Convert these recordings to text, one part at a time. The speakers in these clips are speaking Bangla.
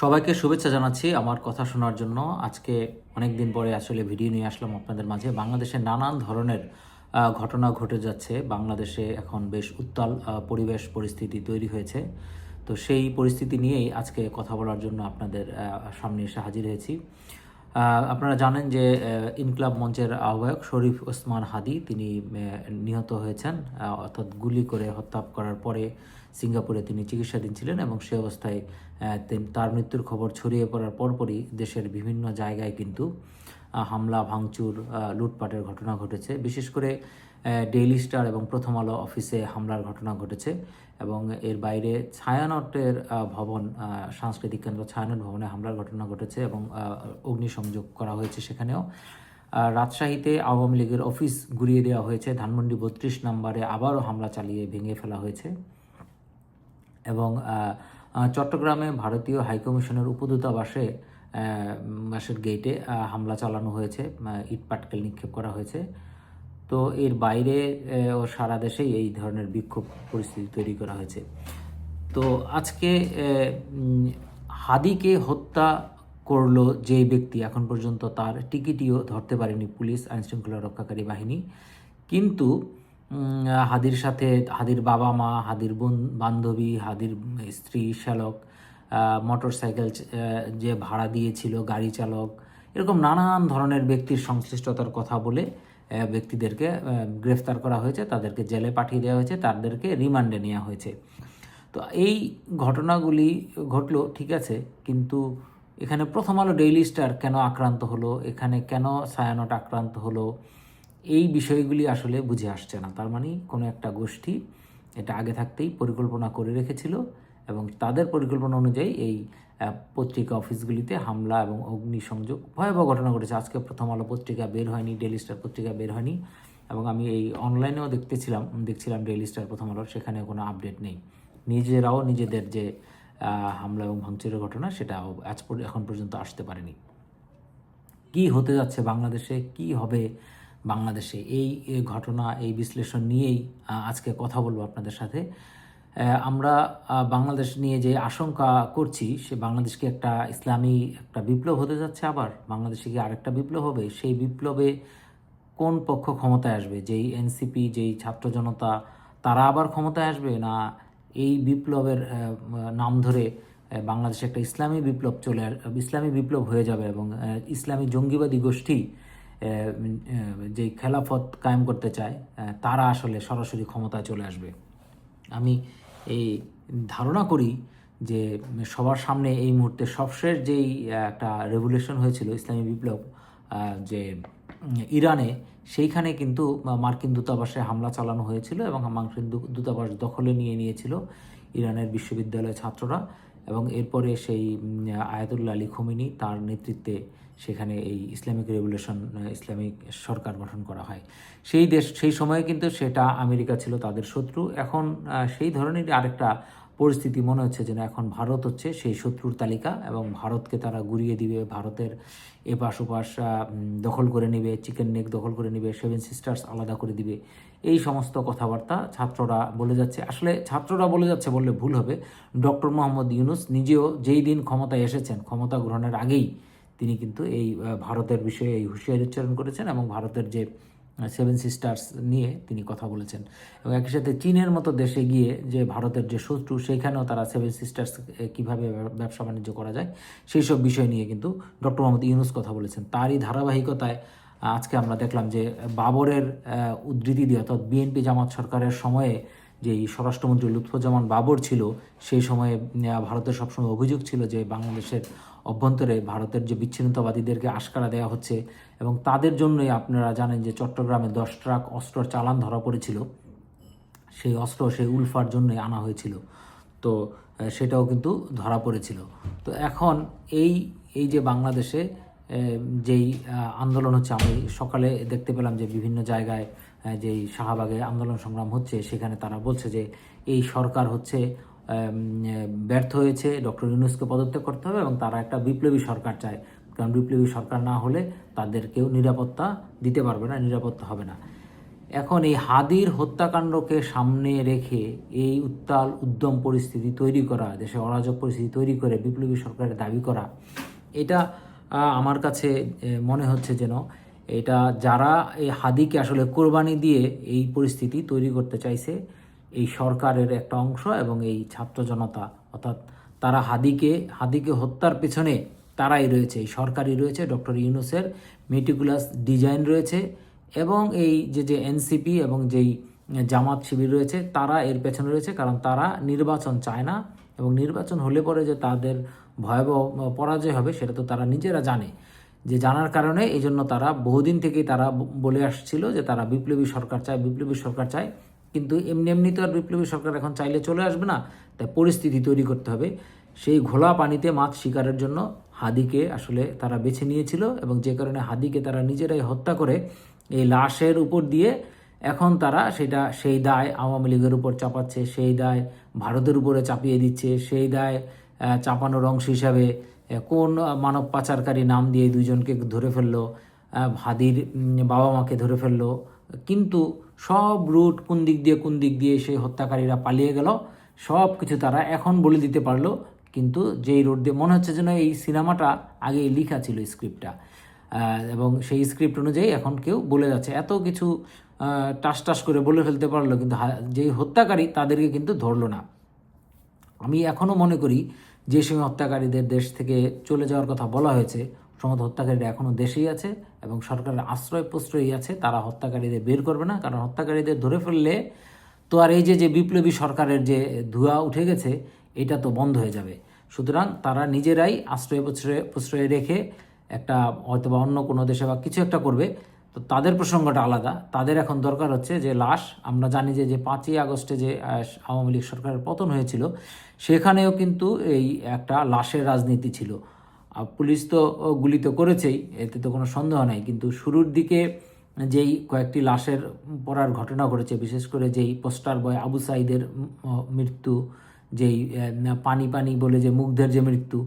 সবাইকে শুভেচ্ছা জানাচ্ছি আমার কথা শোনার জন্য। আজকে অনেক দিন পরে আসলে ভিডিও নিয়ে আসলাম আপনাদের মাঝে। বাংলাদেশে নানান ধরনের ঘটনা ঘটে যাচ্ছে। বাংলাদেশে এখন বেশ উত্তাল পরিবেশ পরিস্থিতি তৈরি হয়েছে। তো সেই পরিস্থিতি নিয়েই আজকে কথা বলার জন্য আপনাদের সামনে এসে হাজির হয়েছি। আপনারা জানেন যে ইনকলাব মঞ্চের আহ্বায়ক শরীফ ওসমান হাদি তিনি নিহত হয়েছেন, অর্থাৎ গুলি করে হত্যা করার পরে সিঙ্গাপুরে তিনি চিকিৎসাধীন ছিলেন এবং সে অবস্থায় তার মৃত্যুর খবর ছড়িয়ে পড়ার পরপরই দেশের বিভিন্ন জায়গায় কিন্তু হামলা ভাঙচুর লুটপাটের ঘটনা ঘটেছে। বিশেষ করে ডেইলি স্টার এবং প্রথম আলো অফিসে হামলার ঘটনা ঘটেছে এবং এর বাইরে ছায়ানটের ভবন, সাংস্কৃতিক কেন্দ্র ছায়ানট ভবনে হামলার ঘটনা ঘটেছে এবং অগ্নিসংযোগ করা হয়েছে সেখানেও। রাজশাহীতে আওয়ামী লীগের অফিস গুড়িয়ে দেওয়া হয়েছে। ধানমন্ডি 32 নম্বরে আবারও হামলা চালিয়ে ভেঙে ফেলা হয়েছে এবং চট্টগ্রামে ভারতীয় হাইকমিশনের উপদূতাবাসে বাসের গেটে হামলা চালানো হয়েছে, ইট পাটকেল নিক্ষেপ করা হয়েছে। তো এর বাইরে ও সারা দেশেই এই ধরনের বিক্ষোভ পরিস্থিতি তৈরি করা হয়েছে। তো আজকে হাদিকে হত্যা করলো যেই ব্যক্তি, এখন পর্যন্ত তার টিকিটিও ধরতে পারেনি পুলিশ, আইনশৃঙ্খলা রক্ষাকারী বাহিনী। কিন্তু হাদির সাথে হাদির বাবা মা, হাদির বান্ধবী, হাদির স্ত্রী শ্যালক, মোটরসাইকেল যে ভাড়া দিয়েছিল, গাড়ি চালক, এরকম নানান ধরনের ব্যক্তির সংশ্লিষ্টতার কথা বলে ব্যক্তিদেরকে গ্রেফতার করা হয়েছে, তাদেরকে জেলে পাঠিয়ে দেওয়া হয়েছে, তাদেরকে রিমান্ডে নেওয়া হয়েছে। তো এই ঘটনাগুলি ঘটলো ঠিক আছে, কিন্তু এখানে প্রথম আলো ডেইলি স্টার কেন আক্রান্ত হলো, এখানে কেন ছায়ানট আক্রান্ত হলো, এই বিষয়গুলি আসলে বুঝে আসছে না। তার মানে কোনো একটা গোষ্ঠী এটা আগে থাকতেই পরিকল্পনা করে রেখেছিল এবং তাদের পরিকল্পনা অনুযায়ী এই পত্রিকা অফিসগুলিতে হামলা এবং অগ্নিসংযোগ ভয়াবহ ঘটনা ঘটেছে। আজকে প্রথম আলো পত্রিকা বের হয়নি, ডেইলি স্টার পত্রিকা বের হয়নি এবং আমি এই অনলাইনেও দেখছিলাম ডেইলি স্টার প্রথম আলোর, সেখানে কোনো আপডেট নেই। নিজেরাও নিজেদের যে হামলা এবং ভাঙচুরের ঘটনা সেটাও এখন পর্যন্ত আসতে পারেনি। কি হতে যাচ্ছে বাংলাদেশে, কি হবে বাংলাদেশে, এই ঘটনা এই বিশ্লেষণ নিয়েই আজকে কথা বলবো আপনাদের সাথে। আমরা বাংলাদেশ নিয়ে যে আশঙ্কা করছি, সে বাংলাদেশকে একটা ইসলামী একটা বিপ্লব হতে যাচ্ছে, আবার বাংলাদেশে কি আরেকটা বিপ্লব হবে? সেই বিপ্লবে কোন পক্ষ ক্ষমতায় আসবে? যেই এনসিপি, যেই ছাত্র জনতা, তারা আবার ক্ষমতায় আসবে, না এই বিপ্লবের নাম ধরে বাংলাদেশে একটা ইসলামী বিপ্লব ইসলামী বিপ্লব হয়ে যাবে এবং ইসলামী জঙ্গিবাদী গোষ্ঠী যে খেলাফত কায়েম করতে চায় তারা আসলে সরাসরি ক্ষমতায় চলে আসবে? আমি এই ধারণা করি যে সবার সামনে এই মুহূর্তে সবশেষ যেই একটা রেভলিউশন হয়েছিল, ইসলামী বিপ্লব, যে ইরানে, সেইখানে কিন্তু মার্কিন দূতাবাসে হামলা চালানো হয়েছিল এবং মার্কিন দূতাবাস দখলে নিয়েছিল ইরানের বিশ্ববিদ্যালয়ের ছাত্ররা এবং এরপরে সেই আয়াতুল্লাহ আলী খোমেনি তার নেতৃত্বে সেখানে এই ইসলামিক রেভলিউশন, ইসলামিক সরকার গঠন করা হয়। সেই সময়ে কিন্তু সেটা আমেরিকা ছিল তাদের শত্রু। এখন সেই ধরনের আরেকটা পরিস্থিতি মনে হচ্ছে যেন এখন ভারত হচ্ছে সেই শত্রুর তালিকা এবং ভারতকে তারা গুড়িয়ে দিবে, ভারতের এপাশ ওপাশ দখল করে নেবে, চিকেন নেক দখল করে নেবে, 7 সিস্টার্স আলাদা করে দিবে, এই সমস্ত কথাবার্তা ছাত্ররা বলে যাচ্ছে। আসলে ছাত্ররা বলে যাচ্ছে বললে ভুল হবে, ডক্টর মোহাম্মদ ইউনূস নিজেও যেই দিন ক্ষমতায় এসেছেন, ক্ষমতা গ্রহণের আগেই তিনি কিন্তু এই ভারতের বিষয়ে এই হুঁশিয়ারি উচ্চারণ করেছেন এবং ভারতের যে 7 সিস্টার্স নিয়ে তিনি কথা বলেছেন এবং একই সাথে চীনের মতো দেশে গিয়ে যে ভারতের যে শত্রু, সেইখানেও তারা 7 সিস্টার্স কীভাবে ব্যবসা বাণিজ্য করা যায় সেই সব বিষয় নিয়ে কিন্তু ডক্টর মোহাম্মদ ইউনূস কথা বলেছেন। তারই ধারাবাহিকতায় আজকে আমরা দেখলাম যে বাবরের উদ্ধৃতি দিয়ে, অর্থাৎ বিএনপি জামাত সরকারের সময়ে যেই স্বরাষ্ট্রমন্ত্রী লুৎফুজ্জামান বাবর ছিল, সেই সময়ে ভারতের সবসময় অভিযোগ ছিল যে বাংলাদেশের অভ্যন্তরে ভারতের যে বিচ্ছিন্নতাবাদীদেরকে আশকারা দেওয়া হচ্ছে এবং তাদের জন্যই আপনারা জানেন যে চট্টগ্রামে 10 ট্রাক অস্ত্র চালান ধরা পড়েছিল। সেই অস্ত্র সেই উলফার জন্যই আনা হয়েছিল, তো সেটাও কিন্তু ধরা পড়েছিল। তো এখন এই যে বাংলাদেশে যেই আন্দোলন হচ্ছে, আমি সকালে দেখতে পেলাম যে বিভিন্ন জায়গায় যেই শাহবাগে আন্দোলন সংগ্রাম হচ্ছে, সেখানে তারা বলছে যে এই সরকার হচ্ছে ব্যর্থ হয়েছে, ডক্টর ইউনূসকে পদত্যাগ করতে হবে এবং তারা একটা বিপ্লবী সরকার চায়, কারণ বিপ্লবী সরকার না হলে তাদের কেউ নিরাপত্তা দিতে পারবে না, নিরাপত্তা হবে না। এখন এই হাদির হত্যাকাণ্ডকে সামনে রেখে এই উত্তাল উদ্যম পরিস্থিতি তৈরি করা, দেশে অরাজক পরিস্থিতি তৈরি করে বিপ্লবী সরকারের দাবি করা, এটা আমার কাছে মনে হচ্ছে যেন এটা যারা এই হাদিকে আসলে কোরবানি দিয়ে এই পরিস্থিতি তৈরি করতে চাইছে এই সরকারের একটা অংশ এবং এই ছাত্র জনতা, অর্থাৎ তারা হাদিকে হত্যার পেছনে তারাই রয়েছে, এই সরকারই রয়েছে, ডক্টর ইউনূসের মেটিকুলাস ডিজাইন রয়েছে এবং এই যে এনসিপি এবং যেই জামাত শিবির রয়েছে তারা এর পেছনে রয়েছে। কারণ তারা নির্বাচন চায় না এবং নির্বাচন হলে পরে যে তাদের ভয়াবহ পরাজয় হবে সেটা তো তারা নিজেরা জানে। যে জানার কারণে এই জন্য তারা বহুদিন থেকেই তারা বলে আসছিল যে তারা বিপ্লবী সরকার চায়। কিন্তু এমনি তো আর বিপ্লবী সরকার এখন চাইলে চলে আসবে না, তাই পরিস্থিতি তৈরি করতে হবে। সেই ঘোলা পানিতে মাছ শিকারের জন্য হাদিকে আসলে তারা বেছে নিয়েছিল এবং যে কারণে হাদিকে তারা নিজেরাই হত্যা করে এই লাশের উপর দিয়ে এখন তারা সেই দায় আওয়ামী লীগের উপর চাপাচ্ছে, সেই দায় ভারতের উপরে চাপিয়ে দিচ্ছে, সেই দায় চাপানোর অংশ হিসাবে কোন মানব পাচারকারী নাম দিয়ে দুইজনকে ধরে ফেললো, হাদির বাবা মাকে ধরে ফেললো, কিন্তু সব রুট কোন দিক দিয়ে সেই হত্যাকারীরা পালিয়ে গেল সব কিছু তারা এখন বলে দিতে পারলো। কিন্তু যেই রোড দিয়ে মনে হচ্ছে যেন এই সিনেমাটা আগে লেখা ছিল স্ক্রিপ্টটা, এবং সেই স্ক্রিপ্ট অনুযায়ী এখন কেউ বলে যাচ্ছে, এত কিছু টাস করে বলে ফেলতে পারলো, কিন্তু যেই হত্যাকারী তাদেরকে কিন্তু ধরলো না। আমি এখনও মনে করি যে সময় হত্যাকারীদের দেশ থেকে চলে যাওয়ার কথা বলা হয়েছে, সমস্ত হত্যাকারীরা এখনও দেশেই আছে এবং সরকারের আশ্রয় প্রশ্রয়ই আছে, তারা হত্যাকারীদের বের করবে না। কারণ হত্যাকারীদের ধরে ফেললে তো আর এই যে বিপ্লবী সরকারের যে ধোঁয়া উঠে গেছে এটা তো বন্ধ হয়ে যাবে। সুতরাং তারা নিজেরাই আশ্রয় প্রশ্রয় রেখে একটা হয়তো বা অন্য কোনো দেশে বা কিছু একটা করবে। তো তাদের প্রসঙ্গটা আলাদা। তাদের এখন দরকার হচ্ছে যে লাশ, আমরা জানি যে 5ই আগস্টে যে আওয়ামী লীগ সরকারের পতন হয়েছিল সেখানেও কিন্তু এই একটা লাশের রাজনীতি ছিল। পুলিশ তো গুলি তো করেছেই, এতে তো কোনো সন্দেহ নাই, কিন্তু শুরুর দিকে যেই কয়েকটি লাশের পড়ার ঘটনা ঘটেছে, বিশেষ করে যেই পোস্টার বয় আবু সাইদের মৃত্যু, যেই পানি বলে যে মুগ্ধের যে মৃত্যু,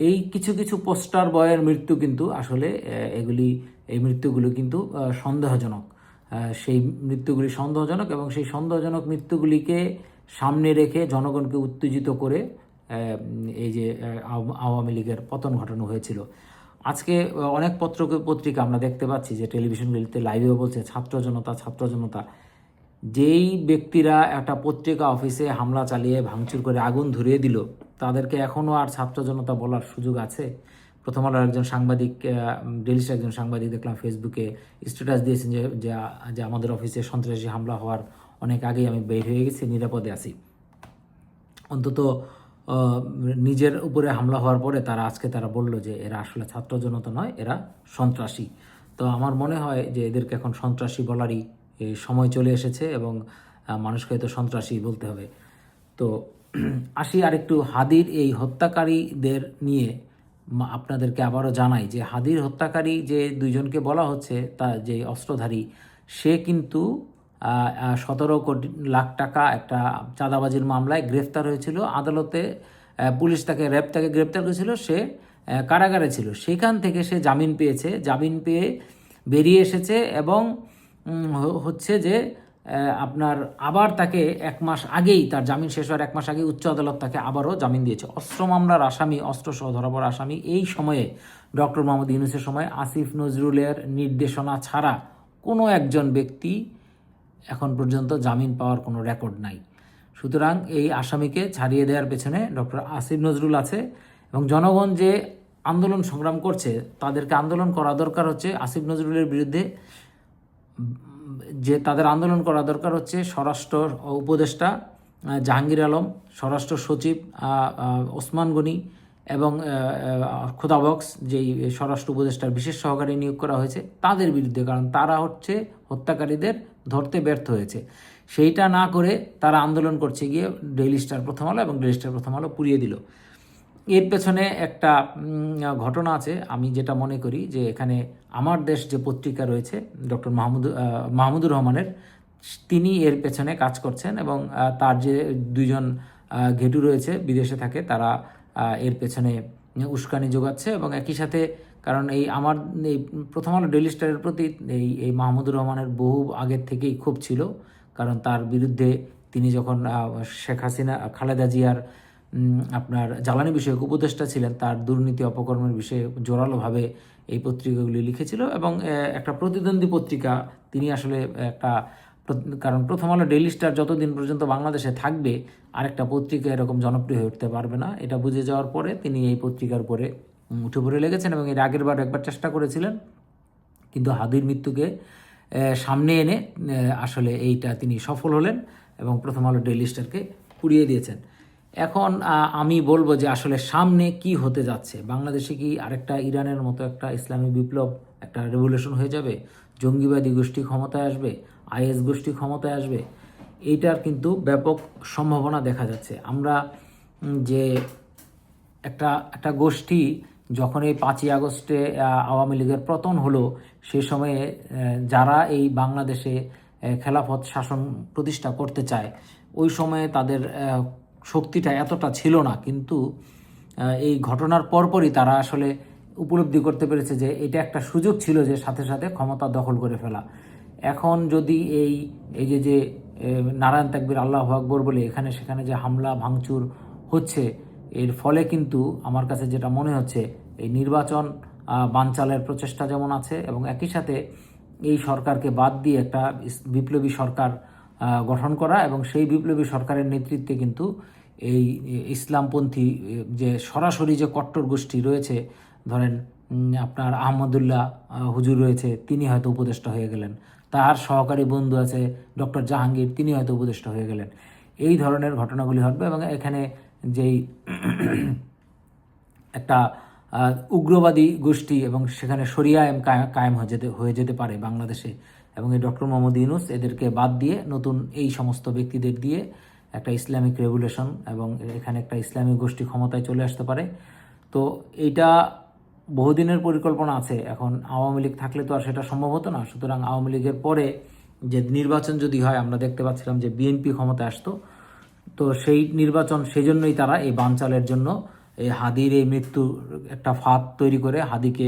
এই কিছু পোস্টার বয়ের মৃত্যু কিন্তু আসলে এই মৃত্যুগুলো কিন্তু সন্দেহজনক। সেই মৃত্যুগুলি সন্দেহজনক এবং সেই সন্দেহজনক মৃত্যুগুলিকে সামনে রেখে জনগণকে উত্তেজিত করে এই যে আওয়ামী লীগের পতন ঘটানো হয়েছিল। আজকে অনেক পত্রিকা আমরা দেখতে পাচ্ছি যে টেলিভিশনগুলিতে লাইভেও বলছে ছাত্র জনতা। যেই ব্যক্তিরা একটা পত্রিকা অফিসে হামলা চালিয়ে ভাঙচুর করে আগুন ধরিয়ে দিল, তাদেরকে এখনও আর ছাত্র জনতা বলার সুযোগ আছে? প্রথম আলোর একজন সাংবাদিক, ডেলিস্টার একজন সাংবাদিক দেখলাম ফেসবুকে স্ট্যাটাস দিয়েছেন যে আমাদের অফিসে সন্ত্রাসী হামলা হওয়ার অনেক আগেই আমি বের হয়ে গেছি, নিরাপদে আছি। অন্তত নিজের উপরে হামলা হওয়ার পরে আজকে তারা বলল যে এরা আসলে ছাত্র জনতা নয়, এরা সন্ত্রাসী। তো আমার মনে হয় যে এদেরকে এখন সন্ত্রাসী বলারই সময় চলে এসেছে এবং মানুষকে তো সন্ত্রাসী বলতে হবে। তো আসি আরেকটু হাদির এই হত্যাকারীদের নিয়ে আপনাদেরকে আবারও জানাই যে হাদির হত্যাকারী যে দুইজনকে বলা হচ্ছে, তা যে অস্ত্রধারী, সে কিন্তু 17 লাখ টাকা একটা চাঁদাবাজির মামলায় গ্রেফতার হয়েছিল আদালতে। পুলিশ তাকে গ্রেফতার করেছিল, সে কারাগারে ছিল, সেখান থেকে সে জামিন পেয়ে বেরিয়ে এসেছে এবং হচ্ছে যে আপনার আবার তাকে 1 মাস আগেই, তার জামিন শেষ হওয়ার 1 মাস আগে উচ্চ আদালত তাকে আবারও জামিন দিয়েছে। অস্ত্র মামলার আসামি, অস্ত্রসহ ধরা পড়া আসামি। এই সময়ে ডক্টর মোহাম্মদ ইউনূসের সময় আসিফ নজরুলের নির্দেশনা ছাড়া কোনো একজন ব্যক্তি এখন পর্যন্ত জামিন পাওয়ার কোনো রেকর্ড নাই। সুতরাং এই আসামিকে ছাড়িয়ে দেওয়ার পেছনে ডক্টর আসিফ নজরুল আছে এবং জনগণ যে আন্দোলন সংগ্রাম করছে তাদেরকে আন্দোলন করা দরকার হচ্ছে আসিফ নজরুলের বিরুদ্ধে, যে তাদের আন্দোলন করা দরকার হচ্ছে স্বরাষ্ট্র উপদেষ্টা জাহাঙ্গীর আলম, স্বরাষ্ট্র সচিব ওসমান গনি এবং খোদাবক্স যেই স্বরাষ্ট্র উপদেষ্টার বিশেষ সহকারী নিয়োগ করা হয়েছে তাদের বিরুদ্ধে। কারণ তারা হচ্ছে হত্যাকারীদের ধরতে ব্যর্থ হয়েছে। সেইটা না করে তারা আন্দোলন করছে গিয়ে ডেইলি স্টার প্রথম আলো এবং ডেইলি স্টার প্রথম আলো পুড়িয়ে দিল। এর পেছনে একটা ঘটনা আছে। আমি যেটা মনে করি যে এখানে আমার দেশ যে পত্রিকা রয়েছে ডক্টর মাহমুদুর রহমানের, তিনি এর পেছনে কাজ করছেন এবং তার যে 2জন ঘেটু রয়েছে বিদেশে থাকে, তারা এর পেছনে উস্কানি যোগাচ্ছে এবং একই সাথে কারণ এই আমার এই প্রথম আলো ডেইলি স্টারের প্রতি এই মাহমুদুর রহমানের বহু আগের থেকেই ক্ষোভ ছিল, কারণ তার বিরুদ্ধে তিনি যখন শেখ হাসিনা খালেদা জিয়ার আপনার জ্বালানি বিষয়ক উপদেষ্টা ছিলেন, তার দুর্নীতি অপকর্মের বিষয়ে জোরালোভাবে এই পত্রিকাগুলি লিখেছিল এবং একটা প্রতিদ্বন্দ্বী পত্রিকা তিনি আসলে একটা, কারণ প্রথম আলো ডেইলি স্টার যতদিন পর্যন্ত বাংলাদেশে থাকবে আরেকটা পত্রিকা এরকম জনপ্রিয় হয়ে উঠতে পারবে না, এটা বুঝে যাওয়ার পরে তিনি এই পত্রিকার উপরে উঠে পড়ে লেগেছেন এবং এর আগের বার একবার চেষ্টা করেছিলেন, কিন্তু হাদির মৃত্যুকে সামনে এনে আসলে এইটা তিনি সফল হলেন এবং প্রথম আলো ডেইলি স্টারকে পুড়িয়ে দিয়েছেন। এখন আমি বলবো যে আসলে সামনে কি হতে যাচ্ছে, বাংলাদেশে কি আরেকটা ইরানের মতো একটা ইসলামী বিপ্লব, একটা রেভলিউশন হয়ে যাবে, জঙ্গিবাদী গোষ্ঠী ক্ষমতায় আসবে, আইএস গোষ্ঠী ক্ষমতায় আসবে, এইটার কিন্তু ব্যাপক সম্ভাবনা দেখা যাচ্ছে। আমরা যে একটা গোষ্ঠী যখন এই 5ই আগস্টে আওয়ামী লীগের পতন হলো, সে সময়ে যারা এই বাংলাদেশে খেলাফত শাসন প্রতিষ্ঠা করতে চায়, ওই সময়ে তাদের শক্তিটা এতটা ছিল না, কিন্তু এই ঘটনার পরপরই তারা আসলে উপলব্ধি করতে পেরেছে যে এটা একটা সুযোগ ছিল যে সাথে সাথে ক্ষমতা দখল করে ফেলা। এখন যদি এই যে নারায়ণ তাকবীর আল্লাহু আকবর বলে এখানে সেখানে যে হামলা ভাঙচুর হচ্ছে, এর ফলে কিন্তু আমার কাছে যেটা মনে হচ্ছে এই নির্বাচন বানচালের প্রচেষ্টা যেমন আছে এবং একই সাথে এই সরকারকে বাদ দিয়ে একটা বিপ্লবী সরকার গঠন করা এবং সেই বিপ্লবী সরকারের নেতৃত্বে কিন্তু এই ইসলামপন্থী যে সরাসরি যে কট্টর গোষ্ঠী রয়েছে, ধরেন আপনার আহমদুল্লাহ হুজুর রয়েছে, তিনি হয়তো উপদেষ্টা হয়ে গেলেন, তার সহকারী বন্ধু আছে ডক্টর জাহাঙ্গীর, তিনি হয়তো উপদেষ্টা হয়ে গেলেন, এই ধরনের ঘটনাগুলি ঘটবে এবং এখানে যেই একটা উগ্রবাদী গোষ্ঠী এবং সেখানে শরিয়া আইন কায়েম হয়ে যেতে পারে বাংলাদেশে, এবং এই ডক্টর মোহাম্মদ ইউনূস এদেরকে বাদ দিয়ে নতুন এই সমস্ত ব্যক্তিদের দিয়ে একটা ইসলামিক রেভলিউশন এবং এখানে একটা ইসলামিক গোষ্ঠী ক্ষমতায় চলে আসতে পারে। তো এইটা বহুদিনের পরিকল্পনা আছে, এখন আওয়ামী লীগ থাকলে তো আর সেটা সম্ভব হতো না। সুতরাং আওয়ামী লীগের পরে যে নির্বাচন যদি হয়, আমরা দেখতে পাচ্ছিলাম যে বিএনপি ক্ষমতায় আসতো, তো সেই নির্বাচন সেই জন্যই তারা এই বানচালের জন্য এই হাদির এই মৃত্যুর একটা ফাঁদ তৈরি করে হাদিকে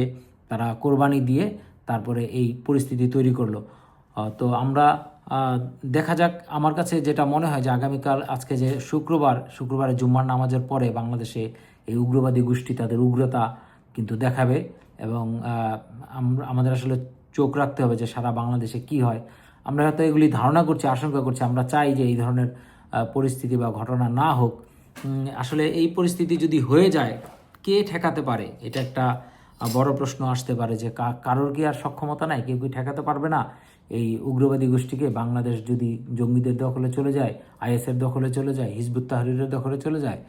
তারা কোরবানি দিয়ে তারপরে এই পরিস্থিতি তৈরি করলো। তো দেখা যাক। আমার কাছে যেটা মনে হয় যে আগামীকাল, আজকে যে শুক্রবারে জুম্মার নামাজের পরে বাংলাদেশে এই উগ্রবাদী গোষ্ঠী তাদের উগ্রতা কিন্তু দেখাবে এবং আমাদের আসলে চোখ রাখতে হবে যে সারা বাংলাদেশে কি হয়। আমরা হয়তো এগুলি ধারণা করছি, আশঙ্কা করছি, আমরা চাই যে এই ধরনের পরিস্থিতি বা ঘটনা না হোক। আসলে এই পরিস্থিতি যদি হয়ে যায়, কে ঠেকাতে পারে, এটা একটা বড় প্রশ্ন আসতে পারে যে কারোর কি আর সক্ষমতা নাই, কেউ কি ঠেকাতে পারবে না এই উগ্রবাদী গোষ্ঠীকে? বাংলাদেশ যদি জঙ্গিদের দখলে চলে যায়, আইএসের দখলে চলে যায়, হিজবুত তাহরিরের দখলে চলে যায়,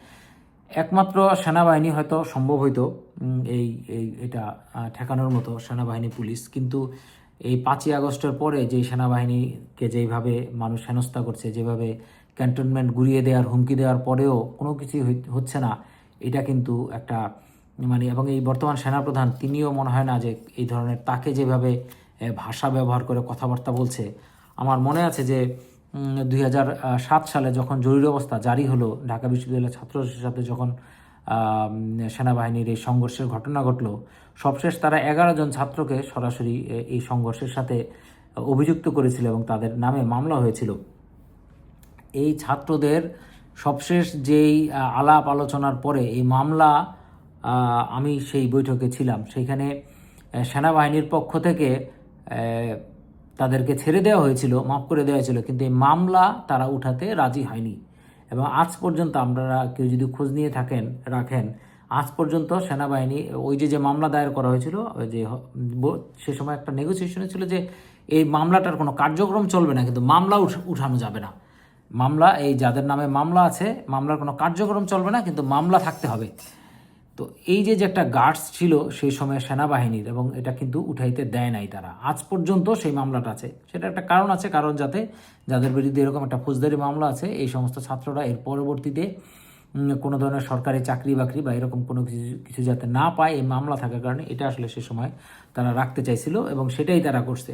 একমাত্র সেনাবাহিনী হয়তো সম্ভব হইতো এটা ঠেকানোর মতো, সেনাবাহিনী পুলিশ। কিন্তু এই 5ই আগস্টের পরে যে সেনাবাহিনীকে যেইভাবে মানুষ হেনস্থা করছে, যেভাবে ক্যান্টনমেন্ট গুড়িয়ে দেওয়ার হুমকি দেওয়ার পরেও কোনো কিছুই হচ্ছে না, এটা কিন্তু একটা এবং এই বর্তমান সেনাপ্রধান তিনিও মনে হয় না যে এই ধরনের, তাকে যেভাবে ভাষা ব্যবহার করে কথাবার্তা বলছে। আমার মনে আছে যে 2007 সালে যখন জরুরি অবস্থা জারি হলো, ঢাকা বিশ্ববিদ্যালয়ের ছাত্রদের সাথে যখন সেনাবাহিনীর এই সংঘর্ষের ঘটনা ঘটলো, সবশেষ তারা 11 জন ছাত্রকে সরাসরি এই সংঘর্ষের সাথে অভিযুক্ত করেছিল এবং তাদের নামে মামলা হয়েছিল। এই ছাত্রদের সবশেষ যেই আলাপ আলোচনার পরে এই মামলা, আমি সেই বৈঠকে ছিলাম, সেইখানে সেনাবাহিনীর পক্ষ থেকে তাদেরকে ছেড়ে দেওয়া হয়েছিল, মাফ করে দেওয়া হয়েছিল, কিন্তু এই মামলা তারা উঠাতে রাজি হয়নি। এবং আজ পর্যন্ত আপনারা কেউ যদি খোঁজ নিয়ে রাখেন, আজ পর্যন্ত সেনাবাহিনী ওই যে মামলা দায়ের করা হয়েছিল, যে সে সময় একটা নেগোসিয়েশন ছিল যে এই মামলাটার কোনো কার্যক্রম চলবে না, কিন্তু মামলা উঠানো যাবে না। মামলা, এই যাদের নামে মামলা আছে, মামলার কোনো কার্যক্রম চলবে না, কিন্তু মামলা থাকতে হবে। তো এই যে একটা গার্ডস ছিল সেই সময় সেনাবাহিনীর, এবং এটা কিন্তু উঠাইতে দেয় নাই তারা, আজ পর্যন্ত সেই মামলাটা আছে। সেটা একটা কারণ আছে, কারণ যাতে যাদের বিরুদ্ধে এরকম একটা ফৌজদারি মামলা আছে, এই সমস্ত ছাত্ররা এর পরবর্তীতে কোনো ধরনের সরকারি চাকরি বাকরি বা এরকম কোনো কিছু যাতে না পায়, এই মামলা থাকার কারণে এটা আসলে সে সময় তারা রাখতে চাইছিল এবং সেটাই তারা করছে।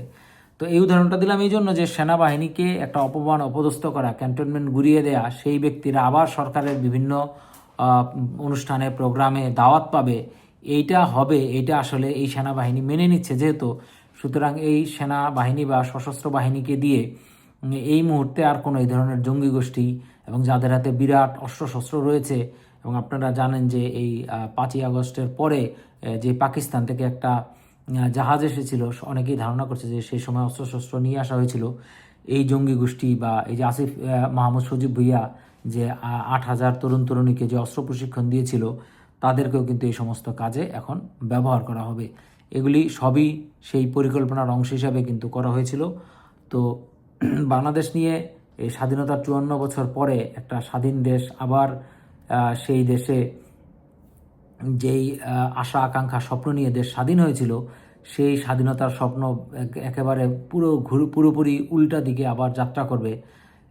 তো এই উদাহরণটা দিলাম এই জন্য যে সেনাবাহিনীকে একটা অপমান, অপদস্থ করা, ক্যান্টনমেন্ট গুড়িয়ে দেয়া, সেই ব্যক্তিরা আবার সরকারের বিভিন্ন অনুষ্ঠানে, প্রোগ্রামে দাওয়াত পাবে, এইটা হবে, এটা আসলে এই সেনাবাহিনী মেনে নিচ্ছে যেহেতু, সুতরাং এই সেনাবাহিনী বা সশস্ত্র বাহিনীকে দিয়ে এই মুহূর্তে আর কোনো এই ধরনের জঙ্গি গোষ্ঠী এবং যাদের হাতে বিরাট অস্ত্রশস্ত্র রয়েছে, এবং আপনারা জানেন যে এই 5ই আগস্টের পরে যে পাকিস্তান থেকে একটা জাহাজ এসেছিল, অনেকেই ধারণা করছে যে সেই সময় অস্ত্রশস্ত্র নিয়ে আসা হয়েছিল এই জঙ্গি গোষ্ঠী বা এই যে আসিফ মাহমুদ সজীব ভুইয়া যে 8,000 তরুণ তরুণীকে যে অস্ত্র প্রশিক্ষণ দিয়েছিল, তাদেরকেও কিন্তু এই সমস্ত কাজে এখন ব্যবহার করা হবে। এগুলি সবই সেই পরিকল্পনার অংশ হিসাবে কিন্তু করা হয়েছিল। তো বাংলাদেশ নিয়ে এই স্বাধীনতার 54 বছর পরে একটা স্বাধীন দেশ আবার সেই দেশে যেই আশা আকাঙ্ক্ষা স্বপ্ন নিয়ে দেশ স্বাধীন হয়েছিল, সেই স্বাধীনতার স্বপ্ন একেবারে পুরোপুরি উল্টা দিকে আবার যাত্রা করবে।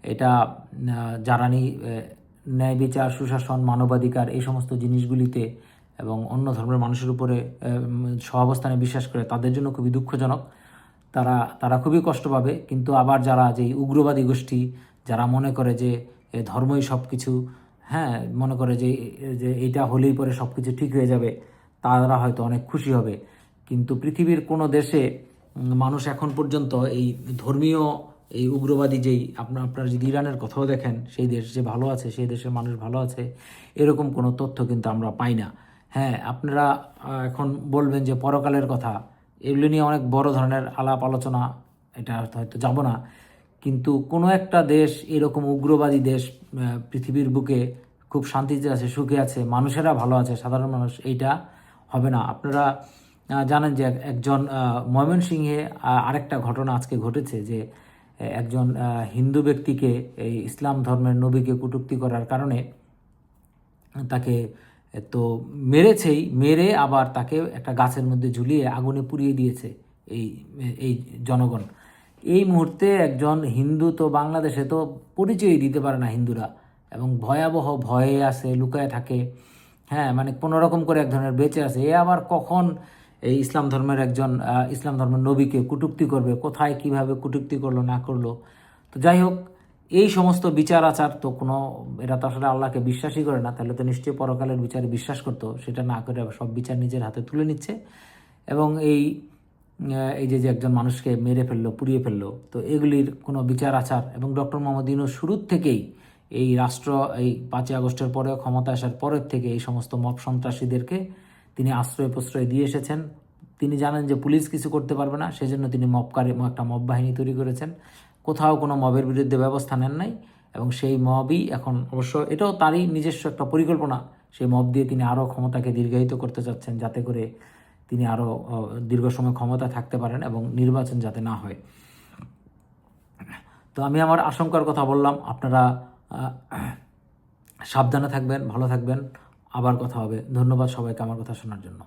এটা জ্বালানি ন্যায় বিচার, সুশাসন, মানবাধিকার এই সমস্ত জিনিসগুলিতে এবং অন্য ধর্মের মানুষের উপরে সহাবস্থানে বিশ্বাস করে তাদের জন্য খুবই দুঃখজনক। তারা খুবই কষ্ট পাবে। কিন্তু আবার যারা যেই উগ্রবাদী গোষ্ঠী, যারা মনে করে যে ধর্মই সব কিছু, হ্যাঁ, মনে করে যে এইটা হলেই পরে সব কিছু ঠিক হয়ে যাবে, তারা হয়তো অনেক খুশি হবে। কিন্তু পৃথিবীর কোনো দেশে মানুষ এখন পর্যন্ত এই ধর্মীয় এই উগ্রবাদী যেই আপনারা যদি ইরানের কথাও দেখেন, সেই দেশ যে ভালো আছে, সেই দেশের মানুষ ভালো আছে, এরকম কোনো তথ্য কিন্তু আমরা পাই না। হ্যাঁ, আপনারা এখন বলবেন যে পরকালের কথা, এগুলো নিয়ে অনেক বড় ধরনের আলাপ আলোচনা, এটা হয়তো যাব না। কিন্তু কোনো একটা দেশ, এরকম উগ্রবাদী দেশ পৃথিবীর বুকে খুব শান্তিতে আছে, সুখে আছে, মানুষেরা ভালো আছে, সাধারণ মানুষ, এইটা হবে না। আপনারা জানেন যে একজন ময়মনসিংহে আরেকটা ঘটনা আজকে ঘটেছে যে একজন হিন্দু ব্যক্তিকে এই ইসলাম ধর্মের নবীকে কটূক্তি করার কারণে তাকে তো মেরেছেই, মেরে আবার তাকে একটা গাছের মধ্যে ঝুলিয়ে আগুনে পুড়িয়ে দিয়েছে এই এই জনগণ। এই মুহূর্তে একজন হিন্দু তো বাংলাদেশে তো পরিচয়ই দিতে পারে না হিন্দুরা, এবং ভয়াবহ ভয়ে আছে, লুকায় থাকে। হ্যাঁ, মানে কোনো রকম করে এক ধরনের বেঁচে আছে। এ আবার কখন এই ইসলাম ধর্মের একজন ইসলাম ধর্মের নবীকে কটূক্তি করবে, কোথায় কিভাবে কটূক্তি করলো না করলো। তো যাই হোক, এই সমস্ত বিচার আচার তো কোনো, এরা তো আসলে আল্লাহকে বিশ্বাসই করে না, তাহলে তো নিশ্চয়ই পরকালের বিচারে বিশ্বাস করতো। সেটা না করে সব বিচার নিজের হাতে তুলে নিচ্ছে। এবং এই যে একজন মানুষকে মেরে ফেললো, পুড়িয়ে ফেললো, তো এগুলির কোনো বিচার আচার, এবং ডক্টর মোহাম্মদ ইউনূস শুরুর থেকেই এই রাষ্ট্র এই 5ই আগস্টের পরে ক্ষমতা আসার পরের থেকে এই সমস্ত মব সন্ত্রাসীদেরকে তিনি আশ্রয় প্রশ্রয় দিয়ে এসেছেন। তিনি জানেন যে পুলিশ কিছু করতে পারবে না, সেজন্য তিনি একটা মব বাহিনী তৈরি করেছেন। কোথাও কোনো মবের বিরুদ্ধে ব্যবস্থা নেন নাই, এবং সেই মবই এখন, অবশ্য এটাও তারই নিজস্ব একটা পরিকল্পনা, সেই মব দিয়ে তিনি আরও ক্ষমতাকে দীর্ঘায়িত করতে চাচ্ছেন, যাতে করে তিনি আরও দীর্ঘ সময় ক্ষমতা থাকতে পারেন এবং নির্বাচন যাতে না হয়। তো আমি আমার আশঙ্কার কথা বললাম, আপনারা সাবধানে থাকবেন, ভালো থাকবেন। আবার কথা হবে। ধন্যবাদ সবাইকে আমার কথা শোনার জন্য।